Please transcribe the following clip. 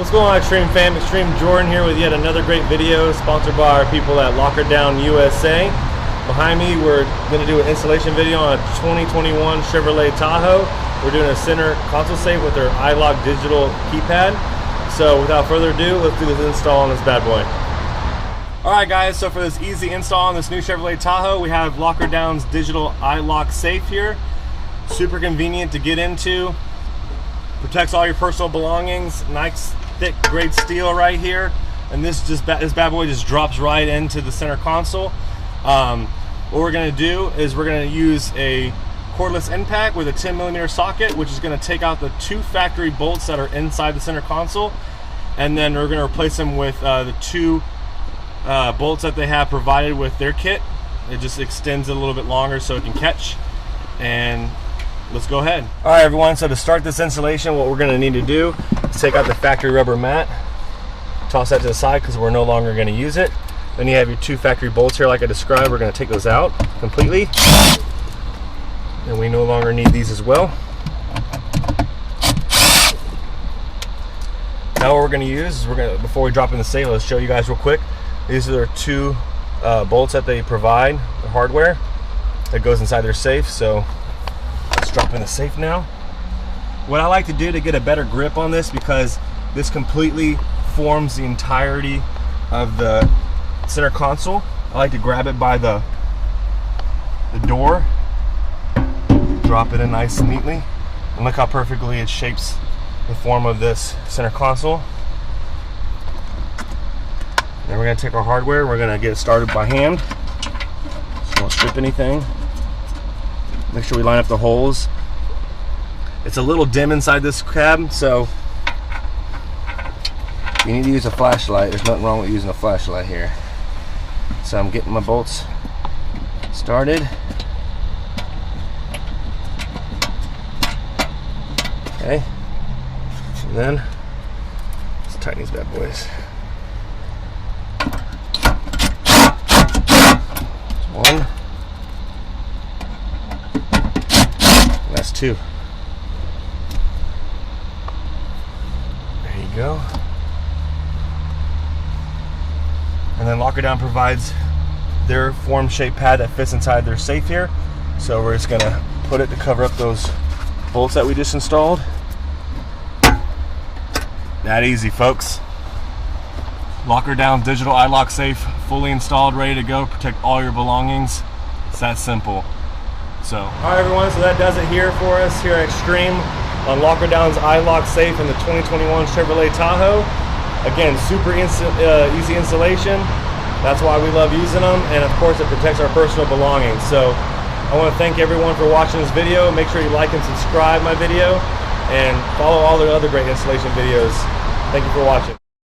What's going on, Extreme fam? Extreme Jordan here with yet another great video sponsored by our people at LockerDown USA. Behind me, we're going to do an installation video on a 2021 Chevrolet Tahoe. We're doing a center console safe with our iLock digital keypad. So without further ado, let's do this install on this bad boy. Alright guys, so for this easy install on this new Chevrolet Tahoe, we have LockerDown's digital iLock safe here. Super convenient to get into. Protects all your personal belongings. Nice thick grade steel right here, and this bad boy just drops right into the center console. What we're going to do is we're going to use a cordless end pack with a 10mm socket, which is going to take out the 2 factory bolts that are inside the center console, and then we're going to replace them with the 2 bolts that they have provided with their kit. It just extends it a little bit longer so it can catch. And let's go ahead. All right, everyone, so to start this installation, what we're going to need to do is take out the factory rubber mat, toss that to the side because we're no longer going to use it. Then you have your 2 factory bolts here like I described. We're going to take those out completely, and we no longer need these as well. Now what we're going to use is before we drop in the safe, let's show you guys real quick. These are 2 bolts that they provide, the hardware that goes inside their safe. So let's drop in the safe now. What I like to do to get a better grip on this, because this completely forms the entirety of the center console, I like to grab it by the door, drop it in nice and neatly, and look how perfectly it shapes the form of this center console. Then we're going to take our hardware, we're going to get it started by hand, so don't strip anything. Make sure we line up the holes. It's a little dim inside this cab, so you need to use a flashlight. There's nothing wrong with using a flashlight here. So I'm getting my bolts started. Okay, and then let's tighten these bad boys. That's 1. That's 2. There you go. And then LockerDown provides their form shaped pad that fits inside their safe here. So we're just gonna put it to cover up those bolts that we just installed. That easy, folks. LockerDown digital iLock safe, fully installed, ready to go, protect all your belongings. It's that simple. So, alright everyone, so that does it here for us here at Extreme on LockerDown's iLock safe in the 2021 Chevrolet Tahoe. Again, super easy installation. That's why we love using them, and of course it protects our personal belongings. So I want to thank everyone for watching this video. Make sure you like and subscribe my video, and follow all the other great installation videos. Thank you for watching.